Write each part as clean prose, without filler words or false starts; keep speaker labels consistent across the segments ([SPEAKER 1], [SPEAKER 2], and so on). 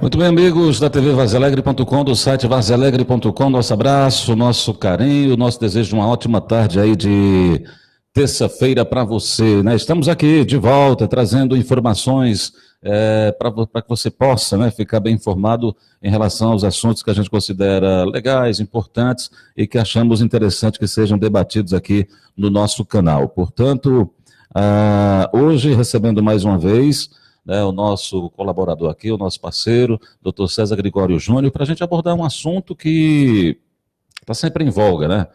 [SPEAKER 1] Muito bem, amigos da TV Varzealegre.com, do site varzealegre.com, nosso abraço, nosso carinho, nosso desejo de uma ótima tarde aí de terça-feira para você, né? Estamos aqui de volta, trazendo informações para que você possa, né, ficar bem informado em relação aos assuntos que a gente considera legais, importantes e que achamos interessante que sejam debatidos aqui no nosso canal. Portanto, hoje, recebendo mais uma vez, né, o nosso colaborador aqui, o nosso parceiro, Dr. César Gregório Júnior, para a gente abordar um assunto que está sempre em voga, né?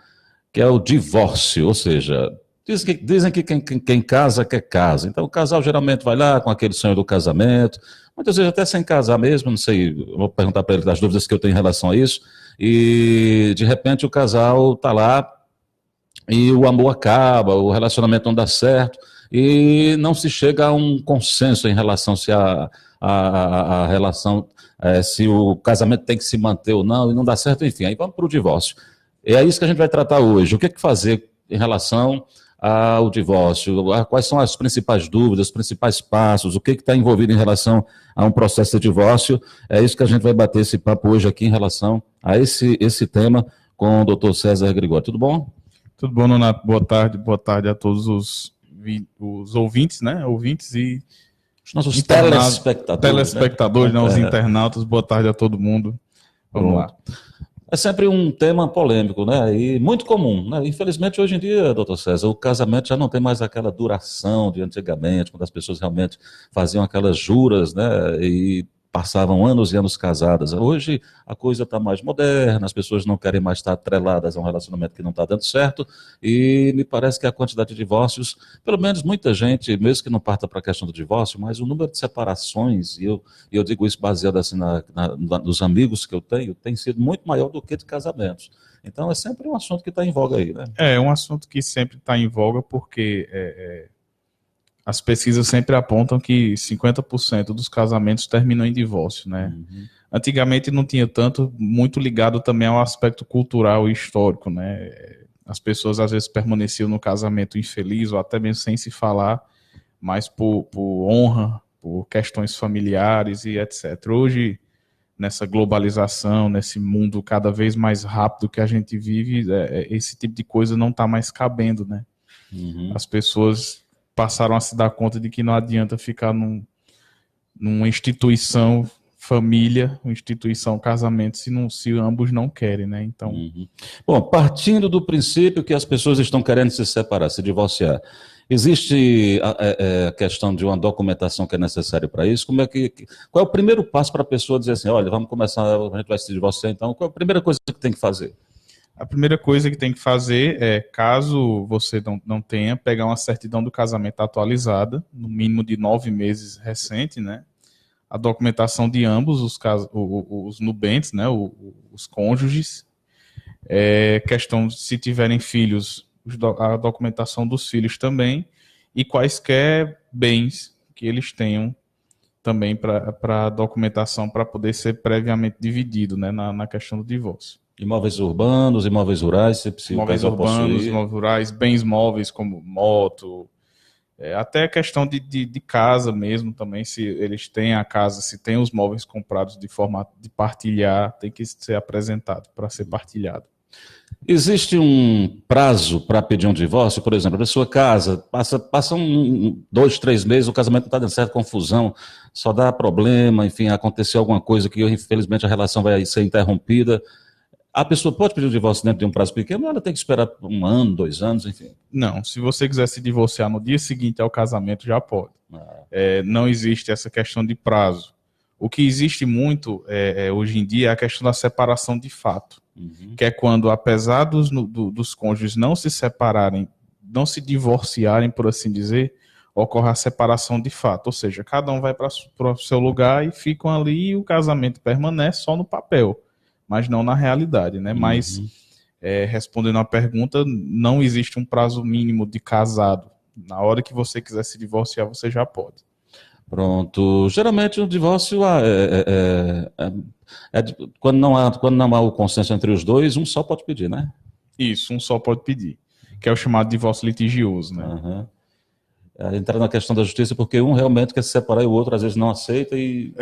[SPEAKER 1] Que é o divórcio, ou seja, dizem que quem casa quer casa. Então o casal geralmente vai lá com aquele sonho do casamento, muitas vezes até sem casar mesmo, não sei, vou perguntar para ele das dúvidas que eu tenho em relação a isso, e de repente o casal está lá e o amor acaba, o relacionamento não dá certo, e não se chega a um consenso em relação se a relação, se o casamento tem que se manter ou não, e não dá certo, enfim, aí vamos para o divórcio. É isso que a gente vai tratar hoje. O que fazer em relação ao divórcio? Quais são as principais dúvidas, os principais passos? O que está envolvido em relação a um processo de divórcio? É isso que a gente vai bater esse papo hoje aqui em relação a esse tema com o Dr. César Gregório. Tudo bom?
[SPEAKER 2] Tudo bom, Nonato? Boa tarde a todos os ouvintes, né? Ouvintes e
[SPEAKER 1] os nossos telespectadores,
[SPEAKER 2] né? Os internautas. Boa tarde a todo mundo. Vamos lá.
[SPEAKER 1] É sempre um tema polêmico, né? E muito comum, né? Infelizmente, hoje em dia, doutor César, o casamento já não tem mais aquela duração de antigamente, quando as pessoas realmente faziam aquelas juras, né? E passavam anos e anos casadas. Hoje a coisa está mais moderna, as pessoas não querem mais estar atreladas a um relacionamento que não está dando certo, e me parece que a quantidade de divórcios, pelo menos muita gente, mesmo que não parta para a questão do divórcio, mas o número de separações, e eu digo isso baseado assim nos amigos que eu tenho, tem sido muito maior do que de casamentos. Então é sempre um assunto que está em voga aí, né?
[SPEAKER 2] É um assunto que sempre está em voga porque as pesquisas sempre apontam que 50% dos casamentos terminam em divórcio, né? Uhum. Antigamente não tinha tanto, muito ligado também ao aspecto cultural e histórico, né? As pessoas às vezes permaneciam no casamento infeliz ou até mesmo sem se falar, mas por honra, por questões familiares e etc. Hoje, nessa globalização, nesse mundo cada vez mais rápido que a gente vive, esse tipo de coisa não está mais cabendo, né? Uhum. As pessoas passaram a se dar conta de que não adianta ficar numa instituição família, uma instituição casamento, se ambos não querem, né? Então,
[SPEAKER 1] Bom, partindo do princípio que as pessoas estão querendo se separar, se divorciar, existe a questão de uma documentação que é necessária para isso? Qual é o primeiro passo para a pessoa dizer assim, olha, vamos começar, a gente vai se divorciar, então, qual é a primeira coisa que tem que fazer?
[SPEAKER 2] A primeira coisa que tem que fazer é, caso você não tenha, pegar uma certidão do casamento atualizada, no mínimo de 9 meses recente, né? A documentação de ambos, os nubentes, né? Os cônjuges. Questão, se tiverem filhos, a documentação dos filhos também. E quaisquer bens que eles tenham também para a documentação, para poder ser previamente dividido, né? Na questão do divórcio.
[SPEAKER 1] Imóveis urbanos, imóveis rurais, se possível.
[SPEAKER 2] Imóveis urbanos, imóveis rurais, bens móveis como moto, até a questão de casa mesmo também, se eles têm a casa, se tem os móveis comprados de forma de partilhar, tem que ser apresentado para ser partilhado.
[SPEAKER 1] Existe um prazo para pedir um divórcio? Por exemplo, a sua casa, passam 2, 3 meses, o casamento não está dando certo, confusão, só dá problema, enfim, aconteceu alguma coisa que infelizmente a relação vai ser interrompida. A pessoa pode pedir o divórcio dentro de um prazo pequeno ou ela tem que esperar 1 ano, 2 anos, enfim?
[SPEAKER 2] Não, se você quiser se divorciar no dia seguinte ao casamento, já pode. Não existe essa questão de prazo. O que existe muito hoje em dia é a questão da separação de fato, que é quando, apesar dos cônjuges não se separarem, não se divorciarem, por assim dizer, ocorre a separação de fato, ou seja, cada um vai para o seu lugar e ficam ali e o casamento permanece só no papel, mas não na realidade, né? Mas, respondendo à pergunta, não existe um prazo mínimo de casado. Na hora que você quiser se divorciar, você já pode.
[SPEAKER 1] Pronto. Geralmente o divórcio quando não há o consenso entre os dois, um só pode pedir, né?
[SPEAKER 2] Isso, um só pode pedir, que é o chamado divórcio litigioso, né?
[SPEAKER 1] Uhum. entrar na questão da justiça, porque um realmente quer se separar e o outro às vezes não aceita e...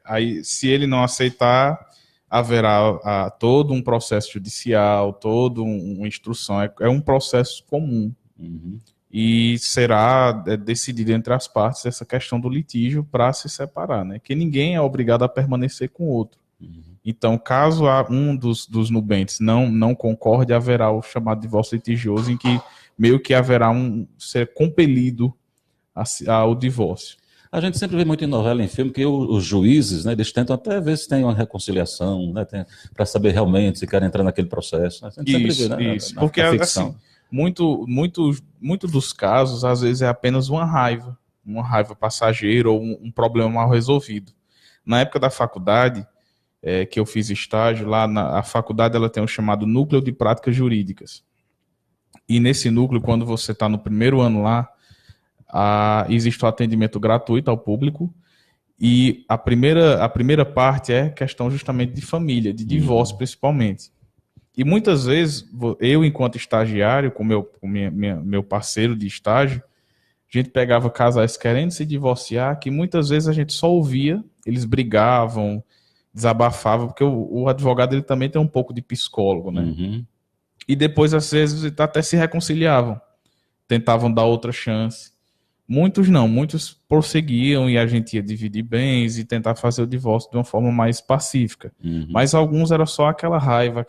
[SPEAKER 2] Aí se ele não aceitar, haverá todo um processo judicial, toda uma instrução, é um processo comum.
[SPEAKER 1] Uhum.
[SPEAKER 2] E será decidido entre as partes essa questão do litígio para se separar, né? Que ninguém é obrigado a permanecer com o outro.
[SPEAKER 1] Uhum.
[SPEAKER 2] Então, caso um dos nubentes não concorde, haverá o chamado divórcio litigioso, em que meio que haverá ser compelido ao divórcio.
[SPEAKER 1] A gente sempre vê muito em novela, em filme, que os juízes, né, eles tentam até ver se tem uma reconciliação, né, para saber realmente se querem entrar naquele processo. Né? A gente sempre vê, né,
[SPEAKER 2] isso. Porque
[SPEAKER 1] ficção.
[SPEAKER 2] Assim, muito dos casos, às vezes, é apenas uma raiva passageira ou um problema mal resolvido. Na época da faculdade, que eu fiz estágio, lá a faculdade ela tem o chamado Núcleo de Práticas Jurídicas. E nesse núcleo, quando você está no primeiro ano lá, existe o atendimento gratuito ao público, e a primeira parte é questão justamente de família, de divórcio principalmente. E muitas vezes, eu enquanto estagiário, com meu parceiro de estágio, a gente pegava casais querendo se divorciar, que muitas vezes a gente só ouvia, eles brigavam, desabafavam, porque o advogado ele também tem um pouco de psicólogo, né?
[SPEAKER 1] Uhum.
[SPEAKER 2] E depois, às vezes, até se reconciliavam, tentavam dar outra chance. Muitos não, muitos prosseguiam e a gente ia dividir bens e tentar fazer o divórcio de uma forma mais pacífica.
[SPEAKER 1] Uhum.
[SPEAKER 2] Mas alguns era só aquela raiva,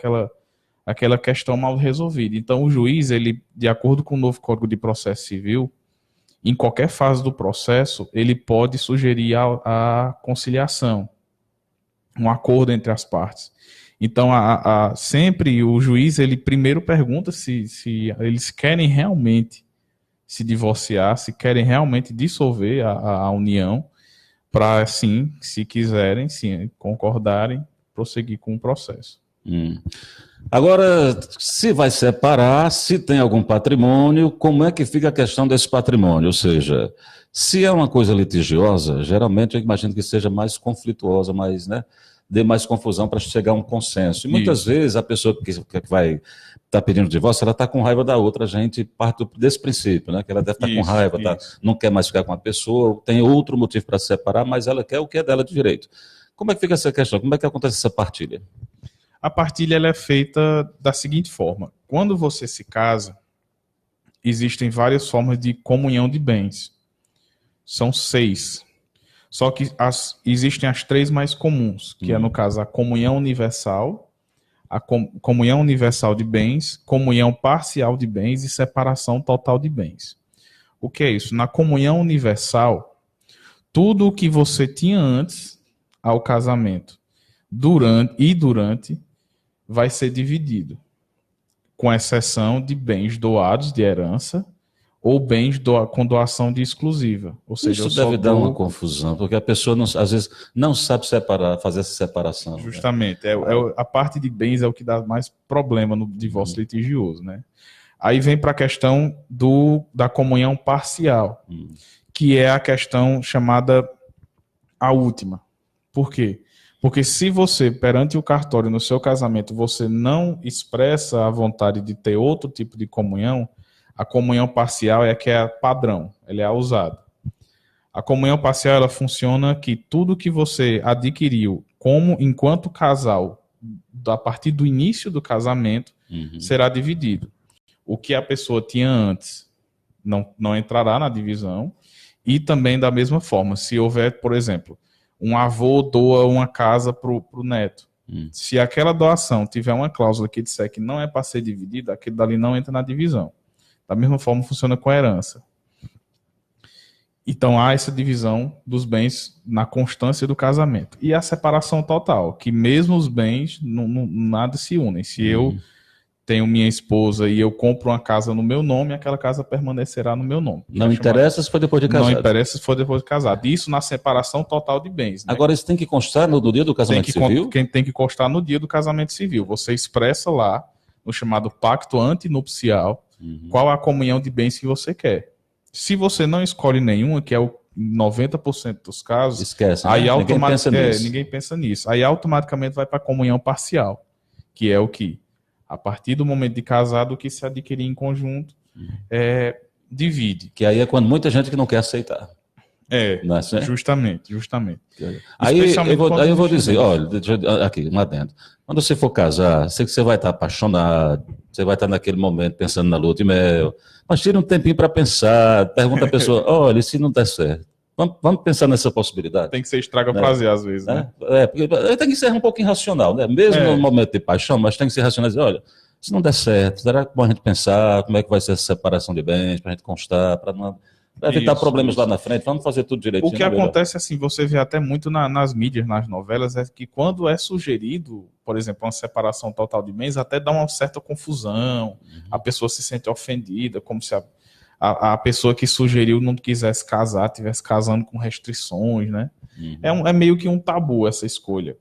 [SPEAKER 2] aquela questão mal resolvida. Então o juiz, ele, de acordo com o novo Código de Processo Civil, em qualquer fase do processo, ele pode sugerir a conciliação, um acordo entre as partes. Então, sempre o juiz, ele primeiro pergunta se eles querem realmente se divorciar, se querem realmente dissolver a união, para, sim, se quiserem, sim, concordarem, prosseguir com o processo.
[SPEAKER 1] Agora, se vai separar, se tem algum patrimônio, como é que fica a questão desse patrimônio? Ou seja, se é uma coisa litigiosa, geralmente eu imagino que seja mais conflituosa, mais, né, dê mais confusão para chegar a um consenso. E muitas vezes a pessoa que vai estar pedindo divórcio, ela está com raiva da outra, a gente parte desse princípio, né, que ela deve estar com raiva, não quer mais ficar com a pessoa, tem outro motivo para se separar, mas ela quer o que é dela de direito. Como é que fica essa questão? Como é que acontece essa partilha?
[SPEAKER 2] A partilha ela é feita da seguinte forma: quando você se casa, existem várias formas de comunhão de bens. São 6. Só que existem as 3 mais comuns, que é, no caso, a comunhão universal, a comunhão universal de bens, comunhão parcial de bens e separação total de bens. O que é isso? Na comunhão universal, tudo o que você tinha antes ao casamento, durante, vai ser dividido, com exceção de bens doados de herança ou bens com doação de exclusiva. Ou seja,
[SPEAKER 1] isso deve dar uma confusão, porque a pessoa às vezes não sabe separar, fazer essa separação.
[SPEAKER 2] Justamente. Né? A parte de bens é o que dá mais problema no divórcio litigioso, né? Aí vem para a questão da comunhão parcial, que é a questão chamada a última. Por quê? Porque se você, perante o cartório no seu casamento, você não expressa a vontade de ter outro tipo de comunhão, a comunhão parcial é a que é padrão, ela é a usada. A comunhão parcial ela funciona que tudo que você adquiriu enquanto casal, a partir do início do casamento, será dividido. O que a pessoa tinha antes não entrará na divisão, e também da mesma forma, se houver, por exemplo, um avô doa uma casa para o neto. Se aquela doação tiver uma cláusula que disser que não é para ser dividida, aquele dali não entra na divisão. Da mesma forma funciona com a herança. Então há essa divisão dos bens na constância do casamento. E a separação total, que mesmo os bens nada se unem. Se eu tenho minha esposa e eu compro uma casa no meu nome, aquela casa permanecerá no meu nome.
[SPEAKER 1] Não interessa se for depois de casado.
[SPEAKER 2] Não interessa se for depois de casado. Isso na separação total de bens. Né?
[SPEAKER 1] Agora, isso tem que constar no dia do casamento civil?
[SPEAKER 2] Tem que constar no dia do casamento civil. Você expressa lá, no chamado pacto antinupcial, qual a comunhão de bens que você quer. Se você não escolhe nenhuma, que é o 90% dos casos,
[SPEAKER 1] esquece,
[SPEAKER 2] aí
[SPEAKER 1] né?
[SPEAKER 2] Ninguém pensa nisso. Aí automaticamente vai para a comunhão parcial, que é o que? A partir do momento de casado, o que se adquirir em conjunto divide.
[SPEAKER 1] Que aí é quando muita gente que não quer aceitar.
[SPEAKER 2] Não é assim? Justamente.
[SPEAKER 1] Aí eu vou dizer, olha, aqui, um adendo. Quando você for casar, sei que você vai estar apaixonado, você vai estar naquele momento pensando na lua de mel, mas tira um tempinho para pensar, pergunta a pessoa, olha, e se não der certo? Vamos pensar nessa possibilidade.
[SPEAKER 2] Tem que ser estraga-prazer, às vezes, né?
[SPEAKER 1] Porque tem que ser um pouquinho racional, né? Mesmo no momento de paixão, mas tem que ser racional. Dizer, olha, se não der certo, será que é bom a gente pensar como é que vai ser essa separação de bens, para a gente constar, para não evitar problemas lá na frente, vamos fazer tudo direitinho.
[SPEAKER 2] O que acontece, assim, você vê até muito nas mídias, nas novelas, é que quando é sugerido, por exemplo, uma separação total de bens, até dá uma certa confusão, a pessoa se sente ofendida, como se a pessoa que sugeriu não quisesse casar, estivesse casando com restrições, né? É meio que um tabu essa escolha.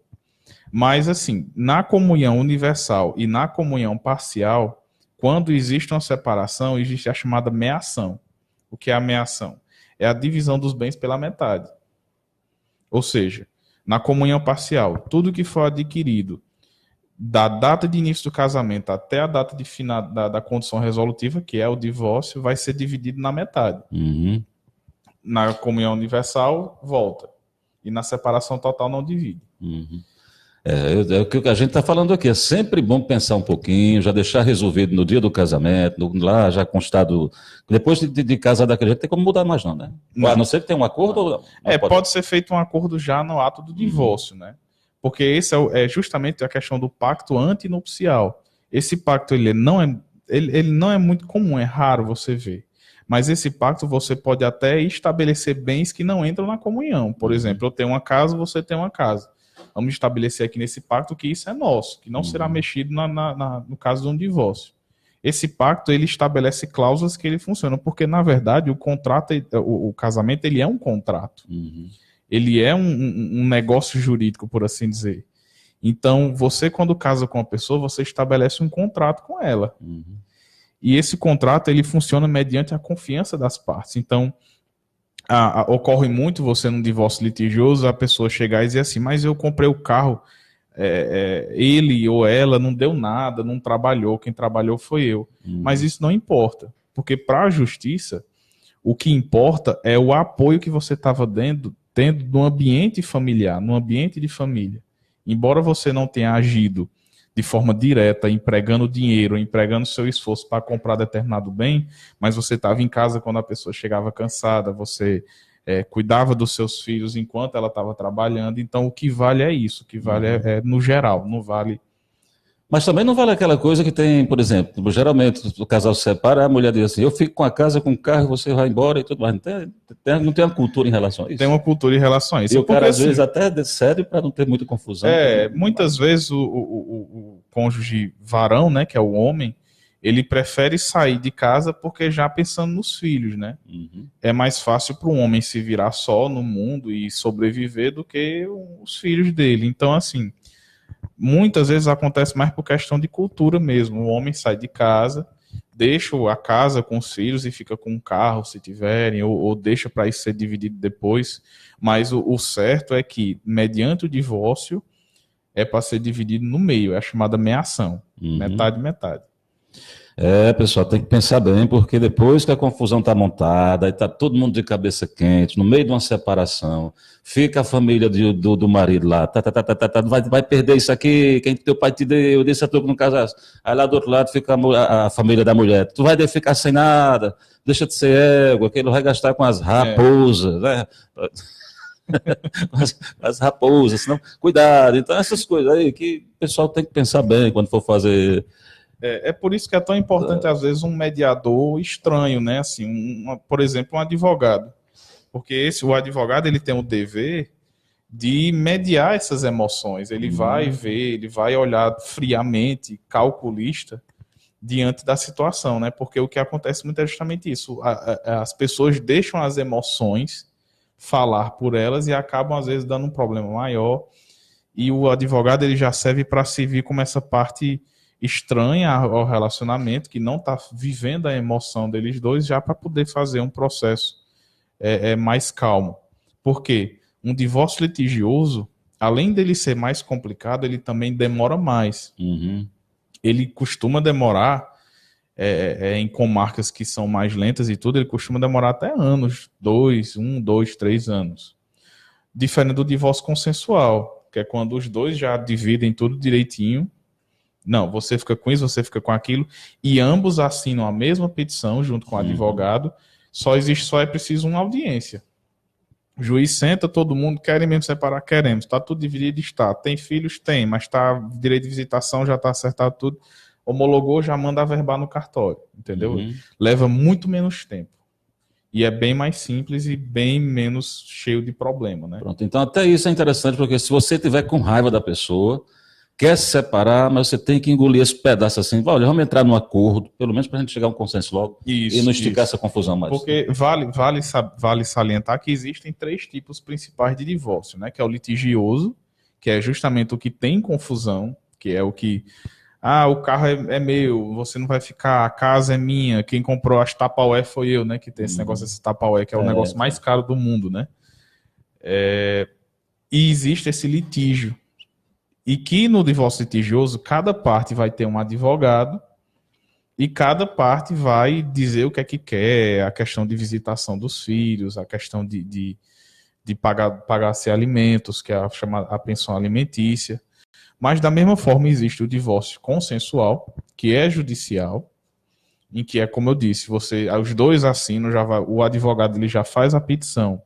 [SPEAKER 2] Mas, assim, na comunhão universal e na comunhão parcial, quando existe uma separação, existe a chamada meação. O que é a meação? É a divisão dos bens pela metade. Ou seja, na comunhão parcial, tudo que for adquirido da data de início do casamento até a data de final da condição resolutiva, que é o divórcio, vai ser dividido na metade. Na comunhão universal, volta. E na separação total, não divide.
[SPEAKER 1] É o que a gente está falando aqui. É sempre bom pensar um pouquinho, já deixar resolvido no dia do casamento, lá já constado. Depois de casar daquele jeito, tem como mudar mais, não, né? Não. A não ser que tenha um acordo.
[SPEAKER 2] Pode ser feito um acordo já no ato do divórcio, né? Porque esse é justamente a questão do pacto antinupcial. Esse pacto ele não é muito comum, é raro você ver. Mas esse pacto você pode até estabelecer bens que não entram na comunhão. Por exemplo, eu tenho uma casa, você tem uma casa. Vamos estabelecer aqui nesse pacto que isso é nosso, que não será mexido no caso de um divórcio. Esse pacto, ele estabelece cláusulas que ele funciona, porque, na verdade, o contrato, o casamento, ele é um contrato. Ele é um negócio jurídico, por assim dizer. Então, você, quando casa com uma pessoa, você estabelece um contrato com ela. E esse contrato, ele funciona mediante a confiança das partes. Então, ocorre muito você num divórcio litigioso, a pessoa chegar e dizer assim, mas eu comprei o carro, ele ou ela não deu nada, não trabalhou, quem trabalhou foi eu. Mas isso não importa, porque para a justiça, o que importa é o apoio que você estava tendo no ambiente familiar, no ambiente de família. Embora você não tenha agido de forma direta, empregando dinheiro, empregando seu esforço para comprar determinado bem, mas você estava em casa quando a pessoa chegava cansada, você cuidava dos seus filhos enquanto ela estava trabalhando, então o que vale é isso, o que vale é no geral, não vale...
[SPEAKER 1] Mas também não vale aquela coisa que tem, por exemplo, geralmente o casal se separa, a mulher diz assim, eu fico com a casa, com o carro, você vai embora e tudo mais. Não tem uma cultura em relação a isso.
[SPEAKER 2] Tem uma cultura em relação a isso.
[SPEAKER 1] E o cara, às vezes, até cede para não ter muita confusão.
[SPEAKER 2] Muitas vezes o cônjuge varão, né, que é o homem, ele prefere sair de casa porque já pensando nos filhos, né? É mais fácil para um homem se virar só no mundo e sobreviver do que os filhos dele. Então, assim... Muitas vezes acontece mais por questão de cultura mesmo. O homem sai de casa, deixa a casa com os filhos e fica com o carro, se tiverem, ou deixa para isso ser dividido depois. Mas o certo é que, mediante o divórcio, é para ser dividido no meio. É a chamada meação. Metade, metade.
[SPEAKER 1] Pessoal, tem que pensar bem, porque depois que a confusão está montada, aí está todo mundo de cabeça quente, no meio de uma separação, fica a família do marido lá, vai perder isso aqui, quem teu pai te deu, disse a tu que não casasse. Aí lá do outro lado fica a família da mulher, tu vai ficar sem nada, deixa de ser égua, que ele vai gastar com as raposas, né? as raposas, senão, cuidado. Então essas coisas aí que o pessoal tem que pensar bem quando for fazer...
[SPEAKER 2] É por isso que é tão importante, às vezes, um mediador estranho, né? Assim, por exemplo, um advogado. Porque o advogado ele tem o dever de mediar essas emoções. Ele vai ver, ele vai olhar friamente, calculista, diante da situação, né? Porque o que acontece muito é justamente isso. As pessoas deixam as emoções falar por elas e acabam, às vezes, dando um problema maior. E o advogado ele já serve para servir como essa parte estranha ao relacionamento, que não está vivendo a emoção deles dois, já para poder fazer um processo mais calmo. Por quê? Um divórcio litigioso, além dele ser mais complicado, ele também demora mais. Ele costuma demorar em comarcas que são mais lentas e tudo, ele costuma demorar até anos, 2, 3 anos. Diferente do divórcio consensual, que é quando os dois já dividem tudo direitinho. Não, você fica com isso, você fica com aquilo, e ambos assinam a mesma petição junto com o advogado, só é preciso uma audiência. O juiz senta, todo mundo, querem mesmo separar? Queremos. Está tudo dividido, está. Tem filhos? Tem, mas está direito de visitação, já está acertado tudo. Homologou, já manda averbar no cartório, entendeu? Leva muito menos tempo. E é bem mais simples e bem menos cheio de problema, né?
[SPEAKER 1] Pronto, então até isso é interessante, porque se você tiver com raiva da pessoa, quer se separar, mas você tem que engolir esse pedaço assim, olha, vamos entrar num acordo, pelo menos para a gente chegar a um consenso logo, e não esticar essa confusão mais.
[SPEAKER 2] Porque vale salientar que existem 3 tipos principais de divórcio, né? Que é o litigioso, que é justamente o que tem confusão, que é o que... o carro é meu, você não vai ficar, a casa é minha, quem comprou as Tupperware foi eu, né? Que tem esse negócio desse Tupperware, que é o negócio mais caro do mundo, né? E existe esse litígio. E que no divórcio litigioso, cada parte vai ter um advogado e cada parte vai dizer o que é que quer, a questão de visitação dos filhos, a questão de pagar-se alimentos, que é a pensão alimentícia. Mas da mesma forma existe o divórcio consensual, que é judicial, em que é como eu disse, os dois assinam, o advogado ele já faz a petição,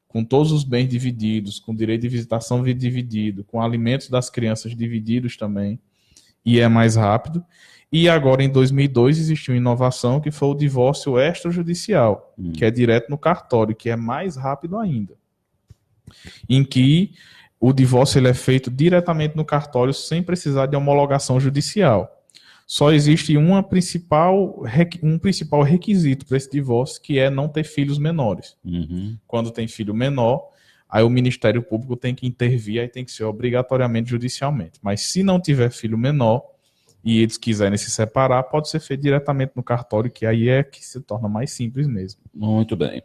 [SPEAKER 2] com todos os bens divididos, com direito de visitação dividido, com alimentos das crianças divididos também, e é mais rápido. E agora, em 2002, existiu uma inovação que foi o divórcio extrajudicial, que é direto no cartório, que é mais rápido ainda. Em que o divórcio ele é feito diretamente no cartório, sem precisar de homologação judicial. Só existe um principal requisito para esse divórcio, que é não ter filhos menores. Quando tem filho menor, aí o Ministério Público tem que intervir, aí tem que ser obrigatoriamente judicialmente. Mas se não tiver filho menor e eles quiserem se separar, pode ser feito diretamente no cartório, que aí é que se torna mais simples mesmo.
[SPEAKER 1] Muito bem.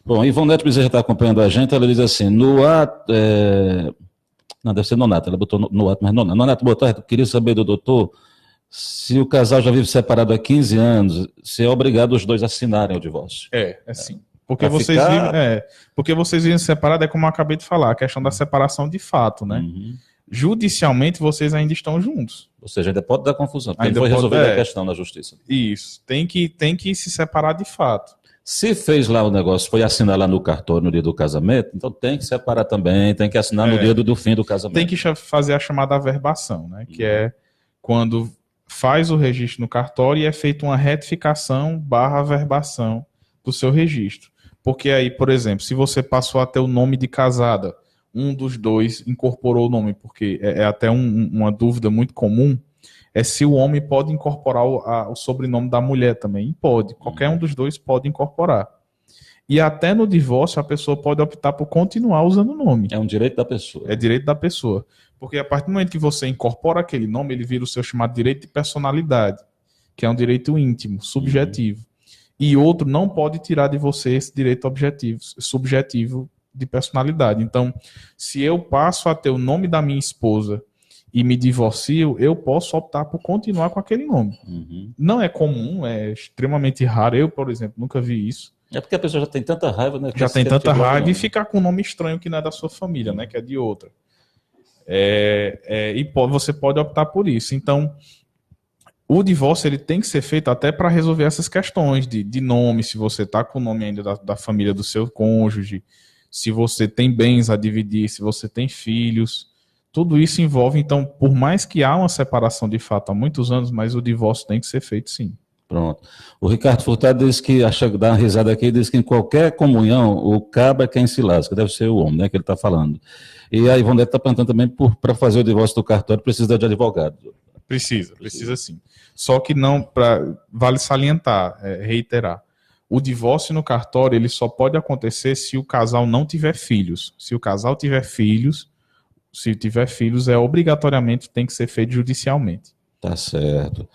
[SPEAKER 1] Bom, Ivonete Bezerra está acompanhando a gente, ela diz assim, no ato... Não, deve ser Nonato, ela botou no ato, mas Nonato, boa tarde, queria saber do doutor... Se o casal já vive separado há 15 anos, se é obrigado os dois a assinarem o divórcio.
[SPEAKER 2] Sim. Porque vocês vivem separados, é como eu acabei de falar, a questão da separação de fato, né? Judicialmente, vocês ainda estão juntos.
[SPEAKER 1] Ou seja, ainda pode dar confusão, porque ainda foi resolvida a questão na justiça.
[SPEAKER 2] Isso, tem que se separar de fato.
[SPEAKER 1] Se fez lá o negócio, foi assinar lá no cartório no dia do casamento, então tem que separar também, tem que assinar no dia do fim do casamento.
[SPEAKER 2] Tem que fazer a chamada averbação, né? Que é quando... faz o registro no cartório e é feita uma retificação / averbação do seu registro. Porque aí, por exemplo, se você passou a ter o nome de casada, um dos dois incorporou o nome, porque é até uma dúvida muito comum, é se o homem pode incorporar o sobrenome da mulher também. E pode, qualquer um dos dois pode incorporar. E até no divórcio a pessoa pode optar por continuar usando o nome.
[SPEAKER 1] É um direito da pessoa.
[SPEAKER 2] É direito da pessoa. Porque a partir do momento que você incorpora aquele nome, ele vira o seu chamado direito de personalidade, que é um direito íntimo, subjetivo. E outro não pode tirar de você esse direito subjetivo de personalidade. Então, se eu passo a ter o nome da minha esposa e me divorcio, eu posso optar por continuar com aquele nome. Não é comum, é extremamente raro. Eu, por exemplo, nunca vi isso.
[SPEAKER 1] É porque a pessoa já tem tanta raiva, né?
[SPEAKER 2] Já tem tanta raiva e ficar com um nome estranho que não é da sua família, né? Que é de outra. E você pode optar por isso. Então, o divórcio ele tem que ser feito até para resolver essas questões de nome, se você está com o nome ainda da família do seu cônjuge, se você tem bens a dividir, se você tem filhos. Tudo isso envolve, então, por mais que há uma separação de fato há muitos anos, mas o divórcio tem que ser feito sim.
[SPEAKER 1] Pronto. O Ricardo Furtado diz que, dá uma risada aqui, diz que em qualquer comunhão, o cabo é quem se lasca, deve ser o homem, né, que ele está falando. E a Ivonete está perguntando também, para fazer o divórcio do cartório, precisa de advogado.
[SPEAKER 2] Precisa sim. Só que não, vale salientar, reiterar, o divórcio no cartório, ele só pode acontecer se o casal não tiver filhos. Se o casal tiver filhos, obrigatoriamente tem que ser feito judicialmente.
[SPEAKER 1] Tá certo.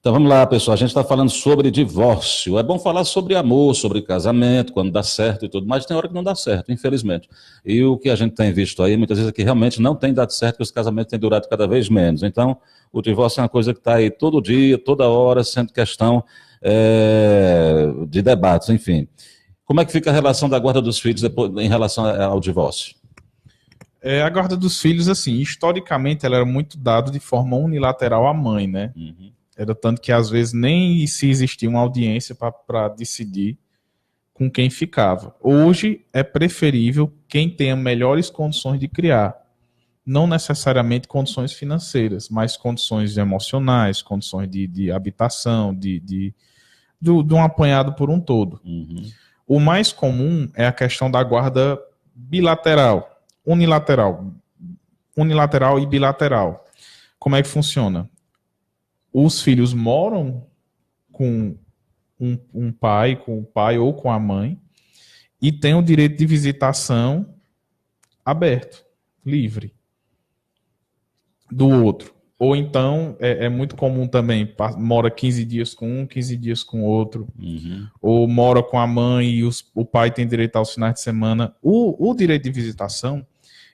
[SPEAKER 1] Então vamos lá, pessoal. A gente está falando sobre divórcio. É bom falar sobre amor, sobre casamento, quando dá certo e tudo, mas tem hora que não dá certo, infelizmente. E o que a gente tem visto aí, muitas vezes, é que realmente não tem dado certo, que os casamentos têm durado cada vez menos. Então, o divórcio é uma coisa que está aí todo dia, toda hora, sendo questão de debates, enfim. Como é que fica a relação da guarda dos filhos depois, em relação ao divórcio?
[SPEAKER 2] A guarda dos filhos, assim, historicamente, ela era muito dada de forma unilateral à mãe, né?
[SPEAKER 1] Uhum.
[SPEAKER 2] Era tanto que, às vezes, nem se existia uma audiência para decidir com quem ficava. Hoje, é preferível quem tenha melhores condições de criar. Não necessariamente condições financeiras, mas condições emocionais, condições de habitação, de um apanhado por um todo.
[SPEAKER 1] Uhum.
[SPEAKER 2] O mais comum é a questão da guarda bilateral. Unilateral e bilateral. Como é que funciona? Os filhos moram com um pai, com o pai ou com a mãe, e têm o direito de visitação aberto, livre, do outro. Ou então, é muito comum também, mora 15 dias com um, 15 dias com o outro,
[SPEAKER 1] Uhum.
[SPEAKER 2] ou mora com a mãe e o pai tem direito aos finais de semana. O direito de visitação,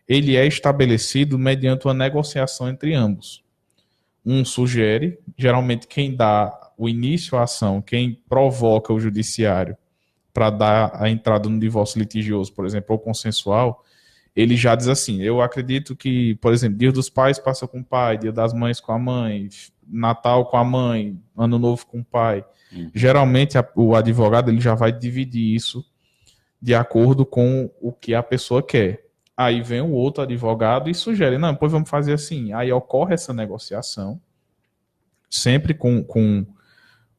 [SPEAKER 2] ele é estabelecido mediante uma negociação entre ambos. Um sugere, geralmente quem dá o início à ação, quem provoca o judiciário para dar a entrada no divórcio litigioso, por exemplo, ou consensual, ele já diz assim, eu acredito que, por exemplo, Dia dos Pais passa com o pai, Dia das Mães com a mãe, Natal com a mãe, Ano Novo com o pai. Geralmente o advogado ele já vai dividir isso de acordo com o que a pessoa quer. Aí vem o outro advogado e sugere, não, depois vamos fazer assim. Aí ocorre essa negociação, sempre com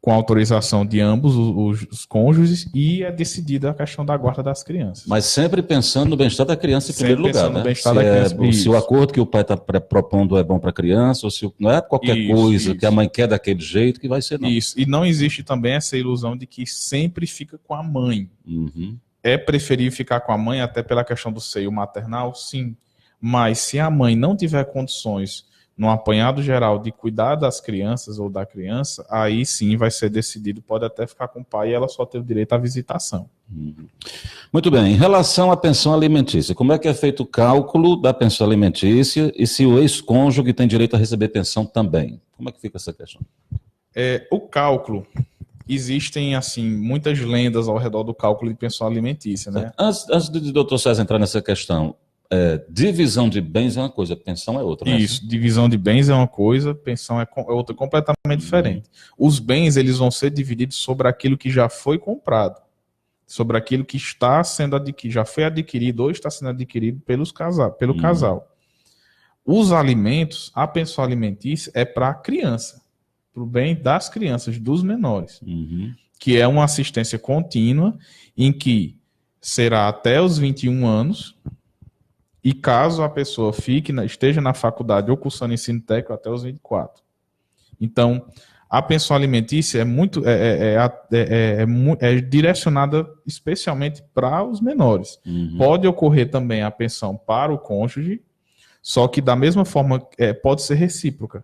[SPEAKER 2] autorização de ambos os cônjuges, e é decidida a questão da guarda das crianças.
[SPEAKER 1] Mas sempre pensando no bem-estar da criança em
[SPEAKER 2] Sempre
[SPEAKER 1] primeiro lugar,
[SPEAKER 2] pensando no
[SPEAKER 1] né?
[SPEAKER 2] bem-estar da criança.
[SPEAKER 1] Se o acordo que o pai está propondo é bom para a criança, ou se não é qualquer coisa que a mãe quer daquele jeito que vai ser, não.
[SPEAKER 2] Isso, e não existe também essa ilusão de que sempre fica com a mãe.
[SPEAKER 1] Uhum.
[SPEAKER 2] É preferível ficar com a mãe até pela questão do seio maternal? Sim. Mas se a mãe não tiver condições, no apanhado geral, de cuidar das crianças ou da criança, aí sim vai ser decidido, pode até ficar com o pai e ela só ter o direito à visitação.
[SPEAKER 1] Uhum. Muito bem. Em relação à pensão alimentícia, como é que é feito o cálculo da pensão alimentícia e se o ex-cônjuge tem direito a receber pensão também? Como é que fica essa questão?
[SPEAKER 2] O cálculo... Existem, assim, muitas lendas ao redor do cálculo de pensão alimentícia, né?
[SPEAKER 1] Antes do doutor César entrar nessa questão, divisão de bens é uma coisa, pensão é outra, né?
[SPEAKER 2] Isso, divisão de bens é uma coisa, pensão é outra, completamente diferente. Os bens, eles vão ser divididos sobre aquilo que já foi comprado, sobre aquilo que está sendo adquirido, já foi adquirido ou está sendo adquirido pelo casal. Os alimentos, a pensão alimentícia é para a criança, para o bem das crianças, dos menores, que é uma assistência contínua em que será até os 21 anos e caso a pessoa esteja na faculdade ou cursando ensino técnico até os 24. Então, a pensão alimentícia é direcionada especialmente para os menores. Pode ocorrer também a pensão para o cônjuge, só que da mesma forma pode ser recíproca.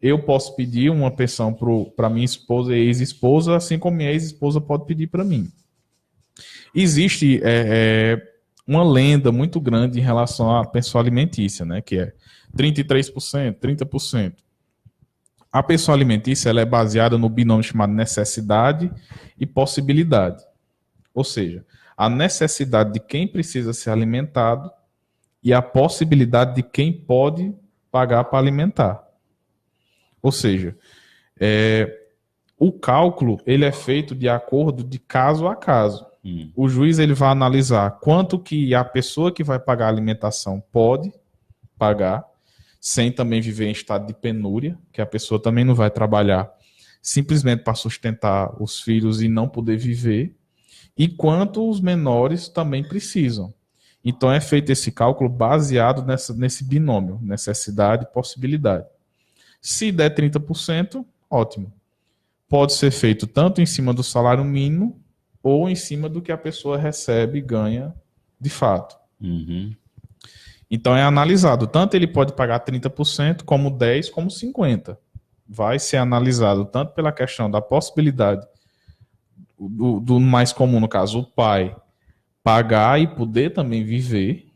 [SPEAKER 2] Eu posso pedir uma pensão para minha esposa e ex-esposa, assim como minha ex-esposa pode pedir para mim. Existe uma lenda muito grande em relação à pensão alimentícia, né, que é 33%, 30%. A pensão alimentícia ela é baseada no binômio chamado necessidade e possibilidade. Ou seja, a necessidade de quem precisa ser alimentado e a possibilidade de quem pode pagar para alimentar. Ou seja, o cálculo ele é feito de acordo de caso a caso. O juiz ele vai analisar quanto que a pessoa que vai pagar a alimentação pode pagar, sem também viver em estado de penúria, que a pessoa também não vai trabalhar simplesmente para sustentar os filhos e não poder viver, e quanto os menores também precisam. Então é feito esse cálculo baseado nesse binômio, necessidade e possibilidade. Se der 30%, ótimo. Pode ser feito tanto em cima do salário mínimo ou em cima do que a pessoa recebe e ganha de fato. Então é analisado. Tanto ele pode pagar 30%, como 10%, como 50%. vai ser analisado tanto pela questão da possibilidade do mais comum, no caso, o pai pagar e poder também viver,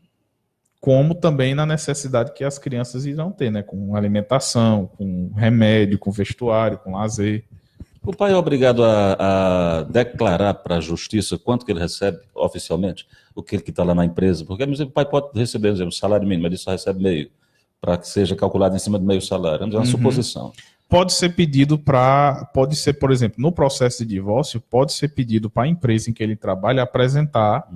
[SPEAKER 2] como também na necessidade que as crianças irão ter, né? Com alimentação, com remédio, com vestuário, com lazer.
[SPEAKER 1] O pai é obrigado a declarar para a justiça quanto que ele recebe oficialmente, o que ele está lá na empresa, porque o pai pode receber, por exemplo, salário mínimo, ele só recebe meio, para que seja calculado em cima de meio salário. É uma suposição.
[SPEAKER 2] Pode ser pedido pode ser, por exemplo, no processo de divórcio, pode ser pedido para a empresa em que ele trabalha apresentar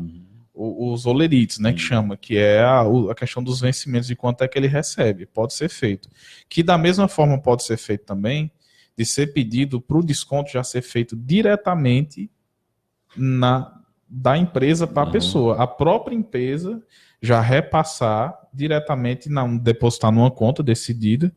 [SPEAKER 2] os olerites, né, que chama, que é a questão dos vencimentos, de quanto é que ele recebe. Pode ser feito. Que da mesma forma pode ser feito também, de ser pedido para o desconto já ser feito diretamente da empresa para a pessoa. A própria empresa já repassar diretamente, depositar numa conta decidida,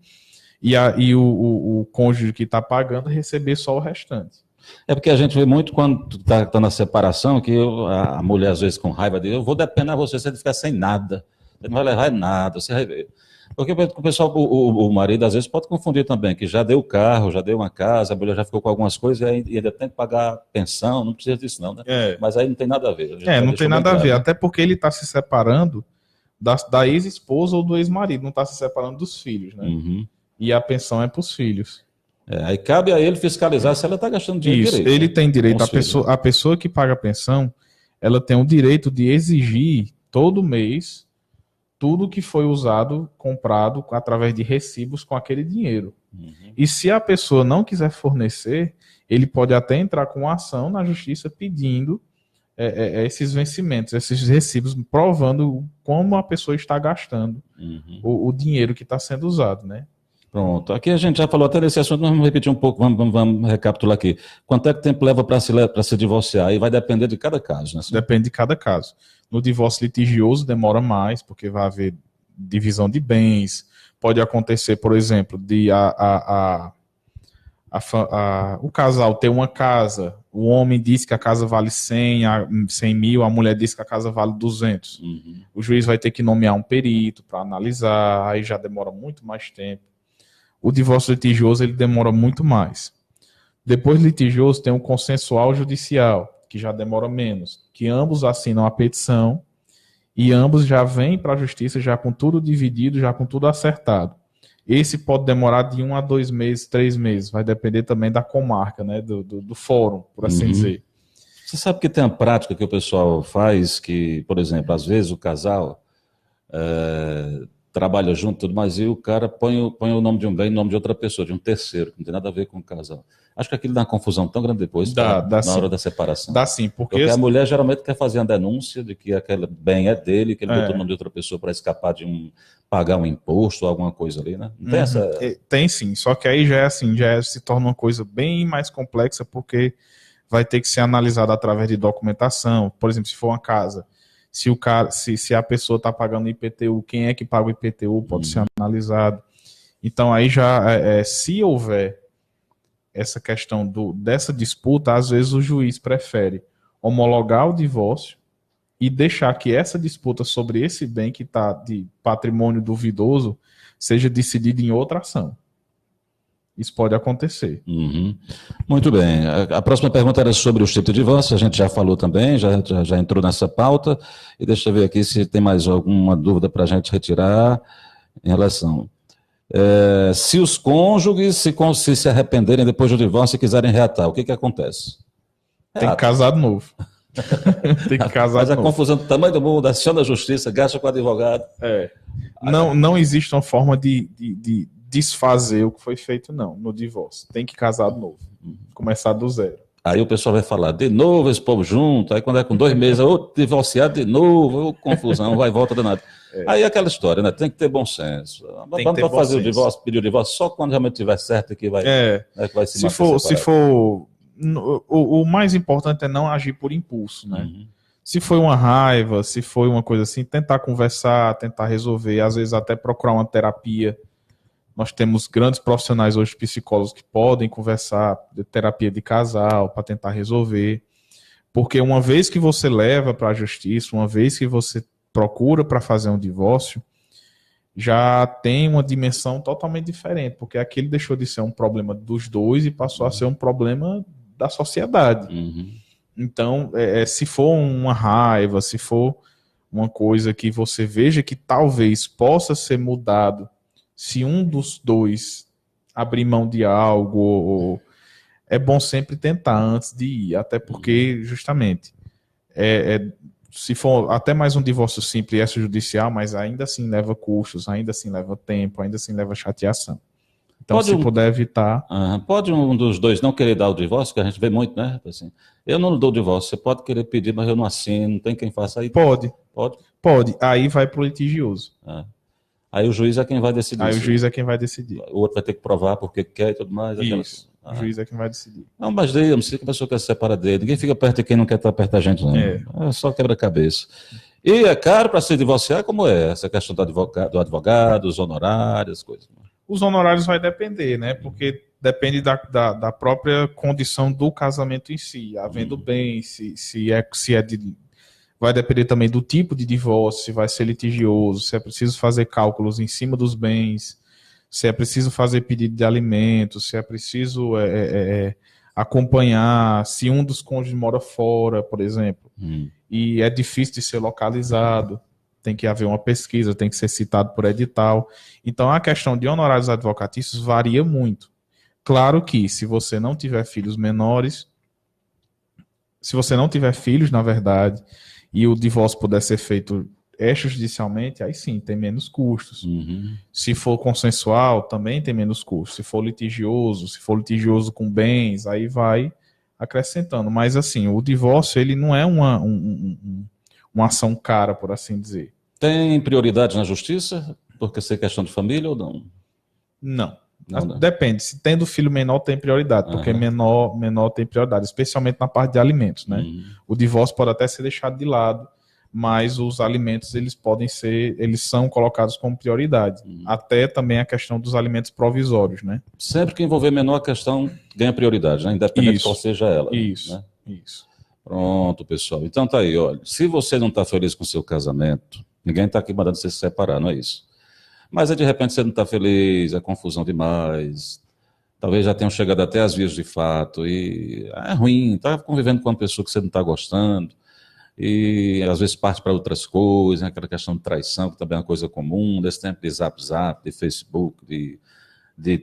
[SPEAKER 2] e o cônjuge que está pagando receber só o restante.
[SPEAKER 1] É porque a gente vê muito quando está na separação, que a mulher às vezes com raiva dele, eu vou depenar você, você ficar sem nada, você não vai levar nada, você vai ver. Porque o pessoal, o marido às vezes pode confundir também, que já deu carro, já deu uma casa, a mulher já ficou com algumas coisas e ainda tem que pagar pensão, não precisa disso não, né? Mas aí não tem nada a ver.
[SPEAKER 2] Não tem nada a ver, até porque ele está se separando da ex-esposa ou do ex-marido, não está se separando dos filhos, né? E a pensão é para os filhos.
[SPEAKER 1] Aí cabe a ele fiscalizar se ela está gastando dinheiro direito.
[SPEAKER 2] Ele tem direito, a pessoa que paga a pensão, ela tem o direito de exigir todo mês tudo que foi usado, comprado através de recibos com aquele dinheiro. E se a pessoa não quiser fornecer, ele pode até entrar com uma ação na justiça pedindo esses vencimentos, esses recibos, provando como a pessoa está gastando o dinheiro que está sendo usado, né?
[SPEAKER 1] Pronto, aqui a gente já falou até desse assunto, mas vamos repetir um pouco, vamos recapitular aqui. Quanto é que tempo leva para se divorciar? Aí vai depender de cada caso, né?
[SPEAKER 2] Depende de cada caso. No divórcio litigioso demora mais, porque vai haver divisão de bens. Pode acontecer, por exemplo, de o casal ter uma casa, o homem diz que a casa vale 100 mil, a mulher diz que a casa vale 200. O juiz vai ter que nomear um perito para analisar, aí já demora muito mais tempo. O divórcio litigioso ele demora muito mais. Depois do litigioso tem o consensual judicial, que já demora menos, que ambos assinam a petição e ambos já vêm para a justiça já com tudo dividido, já com tudo acertado. Esse pode demorar de 1 a 2 meses, 3 meses, vai depender também da comarca, né, do fórum, por assim dizer.
[SPEAKER 1] Você sabe que tem uma prática que o pessoal faz, que, por exemplo, às vezes o casal trabalha junto, tudo mais, e o cara põe o nome de um bem no nome de outra pessoa, de um terceiro, que não tem nada a ver com o casal. Acho que aquilo dá uma confusão tão grande depois, na hora da separação.
[SPEAKER 2] Dá sim, porque
[SPEAKER 1] a mulher geralmente quer fazer uma denúncia de que aquele bem é dele, que ele botou o nome de outra pessoa para escapar de pagar um imposto ou alguma coisa ali, né? Não tem essa...
[SPEAKER 2] Tem sim, só que aí já se torna uma coisa bem mais complexa, porque vai ter que ser analisado através de documentação. Por exemplo, se for uma casa, se a pessoa está pagando IPTU, quem é que paga o IPTU pode ser analisado. Então aí já, se houver essa questão dessa disputa, às vezes o juiz prefere homologar o divórcio e deixar que essa disputa sobre esse bem que está de patrimônio duvidoso seja decidida em outra ação. Isso pode acontecer.
[SPEAKER 1] Muito bem. A próxima pergunta era sobre os tipos de divórcio, a gente já falou também, já entrou nessa pauta, e deixa eu ver aqui se tem mais alguma dúvida para a gente retirar em relação... se os cônjuges se arrependerem depois do divórcio e quiserem reatar, o que acontece?
[SPEAKER 2] Tem que casar de novo. Tem que casar
[SPEAKER 1] Mas
[SPEAKER 2] de
[SPEAKER 1] a
[SPEAKER 2] novo.
[SPEAKER 1] confusão do tamanho do mundo, aciona a justiça, gasta com advogado.
[SPEAKER 2] Não existe uma forma de desfazer o que foi feito, não, no divórcio. Tem que casar de novo. Começar do zero.
[SPEAKER 1] Aí o pessoal vai falar, de novo esse povo junto, aí quando é com 2 meses, ou divorciado de novo, confusão, vai e volta danado. Aí é aquela história, né? Tem que ter bom senso. Vamos fazer o divórcio, pedir o divórcio só quando realmente estiver certo que vai, que vai se
[SPEAKER 2] for o mais importante é não agir por impulso, né? Se foi uma raiva, se foi uma coisa assim, tentar conversar, tentar resolver, às vezes até procurar uma terapia. Nós temos grandes profissionais hoje, psicólogos, que podem conversar, de terapia de casal, para tentar resolver. Porque uma vez que você leva para a justiça, uma vez que você procura para fazer um divórcio, já tem uma dimensão totalmente diferente, porque aquele deixou de ser um problema dos dois e passou a ser um problema da sociedade.
[SPEAKER 1] Uhum.
[SPEAKER 2] Então, se for uma raiva, se for uma coisa que você veja que talvez possa ser mudado, se um dos dois abrir mão de algo, é bom sempre tentar antes de ir, até porque, justamente, se for até mais um divórcio simples e extrajudicial, mas ainda assim leva custos, ainda assim leva tempo, ainda assim leva chateação. Então, se puder evitar...
[SPEAKER 1] Pode um dos dois não querer dar o divórcio, que a gente vê muito, né? Assim, eu não dou o divórcio, você pode querer pedir, mas eu não assino, não tem quem faça aí.
[SPEAKER 2] Pode. Aí vai para o litigioso.
[SPEAKER 1] Aí o juiz é quem vai decidir.
[SPEAKER 2] Aí o juiz é quem vai decidir.
[SPEAKER 1] O outro vai ter que provar porque quer e tudo mais.
[SPEAKER 2] Isso. O juiz é quem vai decidir.
[SPEAKER 1] Não, mas daí, eu não sei que a pessoa quer se separar dele. Ninguém fica perto de quem não quer estar perto da gente, não. É só quebra-cabeça. E é caro para se divorciar? Como é? Essa questão do advogado, os honorários, as coisas. Os
[SPEAKER 2] honorários vai depender, né? Porque depende da própria condição do casamento em si. Havendo bem, vai depender também do tipo de divórcio, se vai ser litigioso, se é preciso fazer cálculos em cima dos bens, se é preciso fazer pedido de alimentos, se é preciso acompanhar, se um dos cônjuges mora fora, por exemplo, e é difícil de ser localizado, tem que haver uma pesquisa, tem que ser citado por edital. Então, a questão de honorários advocatícios varia muito. Claro que, se você não tiver filhos menores, se você não tiver filhos, na verdade, e o divórcio puder ser feito extrajudicialmente, aí sim, tem menos custos. Se for consensual, também tem menos custos. Se for litigioso com bens, aí vai acrescentando. Mas, assim, o divórcio, ele não é uma ação cara, por assim dizer.
[SPEAKER 1] Tem prioridade na justiça? Porque ser questão de família ou não?
[SPEAKER 2] Não. Depende. Se tendo filho menor, tem prioridade. Porque menor tem prioridade, especialmente na parte de alimentos, né? O divórcio pode até ser deixado de lado, mas os alimentos, eles são colocados como prioridade. Até também a questão dos alimentos provisórios, né?
[SPEAKER 1] Sempre que envolver menor, a questão ganha prioridade, né? Independente de qual seja ela.
[SPEAKER 2] Isso,
[SPEAKER 1] né?
[SPEAKER 2] Isso.
[SPEAKER 1] Pronto, pessoal. Então tá aí, olha. Se você não está feliz com o seu casamento, ninguém está aqui mandando você se separar, não é isso. Mas de repente você não está feliz, é confusão demais. Talvez já tenham chegado até às vias de fato. E é ruim, está convivendo com uma pessoa que você não está gostando. E às vezes parte para outras coisas, aquela questão de traição, que também é uma coisa comum, desse tempo de Zap, de Facebook, de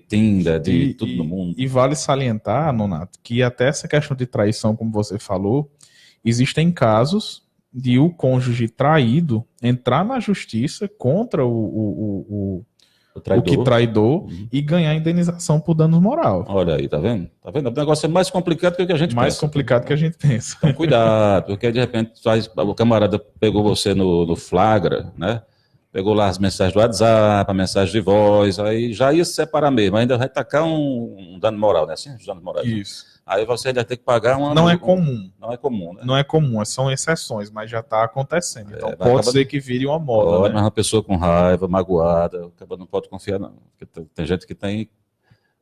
[SPEAKER 1] Tinder, de tudo no mundo.
[SPEAKER 2] E vale salientar, Nonato, que até essa questão de traição, como você falou, existem casos de o cônjuge traído entrar na justiça contra o que traidor e ganhar indenização por danos moral.
[SPEAKER 1] Olha aí, tá vendo? Tá vendo? O negócio é mais complicado que o que a gente pensa.
[SPEAKER 2] Mais complicado que a gente pensa.
[SPEAKER 1] Então, cuidado, porque de repente o camarada pegou você no flagra, né? Pegou lá as mensagens do WhatsApp, a mensagem de voz, aí já ia se separar mesmo, ainda vai tacar um dano moral, né? Assim, dano moral.
[SPEAKER 2] Isso.
[SPEAKER 1] Aí você vai ter que pagar uma...
[SPEAKER 2] Não é comum.
[SPEAKER 1] Não é comum, né?
[SPEAKER 2] Não é comum, são exceções, mas já está acontecendo. Então pode ser que vire uma moda.
[SPEAKER 1] Mas uma pessoa com raiva, magoada, o cara não pode confiar, não. Porque tem gente que tem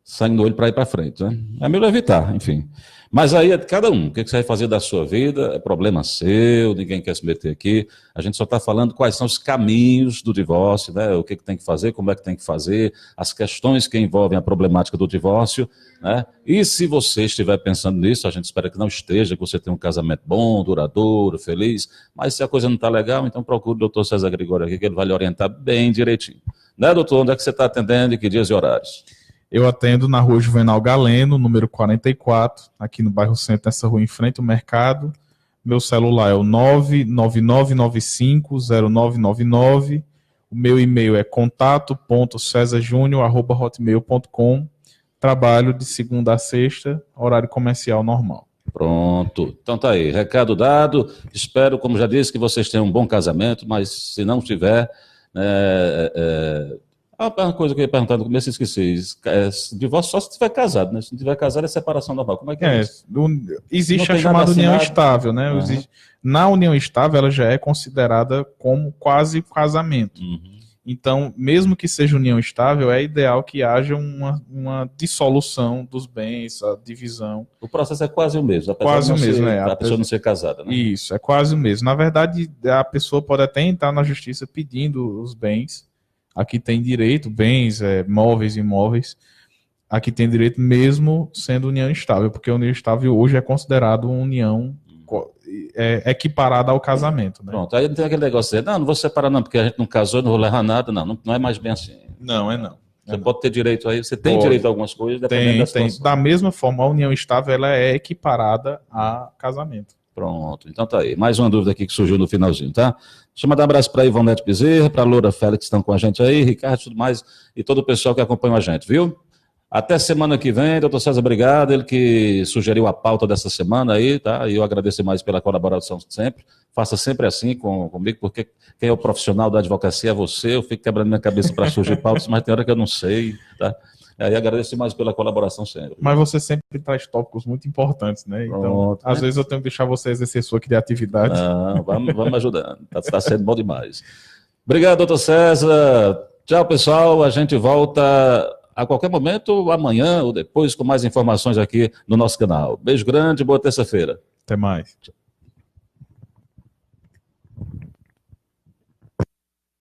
[SPEAKER 1] sangue no olho para ir para frente, né? É melhor evitar, enfim. Mas aí é de cada um. O que você vai fazer da sua vida é problema seu, ninguém quer se meter aqui. A gente só está falando quais são os caminhos do divórcio, né? O que tem que fazer, como é que tem que fazer, as questões que envolvem a problemática do divórcio, né? E se você estiver pensando nisso, a gente espera que não esteja, que você tenha um casamento bom, duradouro, feliz, mas se a coisa não está legal, então procure o doutor César Gregório aqui, que ele vai lhe orientar bem direitinho. Né, doutor? Onde é que você está atendendo e que dias e horários?
[SPEAKER 2] Eu atendo na rua Juvenal Galeno, número 44, aqui no bairro Centro, nessa rua em frente ao mercado. Meu celular é o 999950999. O meu e-mail é contato.cesarjunior@hotmail.com. Trabalho de segunda a sexta, horário comercial normal.
[SPEAKER 1] Pronto. Então tá aí, recado dado. Espero, como já disse, que vocês tenham um bom casamento, mas se não tiver... uma coisa que eu ia perguntar no começo, esqueci. Divórcio só se estiver casado, né? Se não estiver casado, é separação normal. Como é que é isso?
[SPEAKER 2] Existe a chamada união estável, né? Na união estável, ela já é considerada como quase casamento. Então, mesmo que seja união estável, é ideal que haja uma dissolução dos bens, a divisão.
[SPEAKER 1] O processo é quase o mesmo,
[SPEAKER 2] quase o mesmo,
[SPEAKER 1] a pessoa não ser casada, né?
[SPEAKER 2] Isso, é quase o mesmo. Na verdade, a pessoa pode até entrar na justiça pedindo os bens aqui tem direito, bens, móveis, imóveis, aqui tem direito mesmo sendo união estável, porque a união estável hoje é considerado uma união equiparada ao casamento. Né?
[SPEAKER 1] Pronto, aí não tem aquele negócio de, não vou separar não, porque a gente não casou, não vou levar nada, não é mais bem assim.
[SPEAKER 2] Não, não.
[SPEAKER 1] Você pode ter direito aí, você tem direito a algumas coisas, dependendo da situação.
[SPEAKER 2] Da mesma forma, a união estável ela é equiparada a casamento.
[SPEAKER 1] Pronto, então tá aí. Mais uma dúvida aqui que surgiu no finalzinho, tá? Deixa eu mandar um abraço para Ivonete Bezerra, para Loura Félix que estão com a gente aí, Ricardo e tudo mais, e todo o pessoal que acompanha a gente, viu? Até semana que vem, doutor César, obrigado, ele que sugeriu a pauta dessa semana aí, tá? E eu agradeço mais pela colaboração sempre. Faça sempre assim comigo, porque quem é o profissional da advocacia é você, eu fico quebrando minha cabeça para surgir pautas, mas tem hora que eu não sei, tá? Aí agradeço mais pela colaboração sempre.
[SPEAKER 2] Mas você sempre traz tópicos muito importantes, né? Então, pronto, às vezes eu tenho que deixar você exercer sua criatividade.
[SPEAKER 1] Não, vamos ajudando, tá sendo bom demais. Obrigado, doutor César. Tchau, pessoal, a gente volta a qualquer momento, amanhã ou depois, com mais informações aqui no nosso canal. Beijo grande, boa terça-feira.
[SPEAKER 2] Até mais.
[SPEAKER 1] Tchau.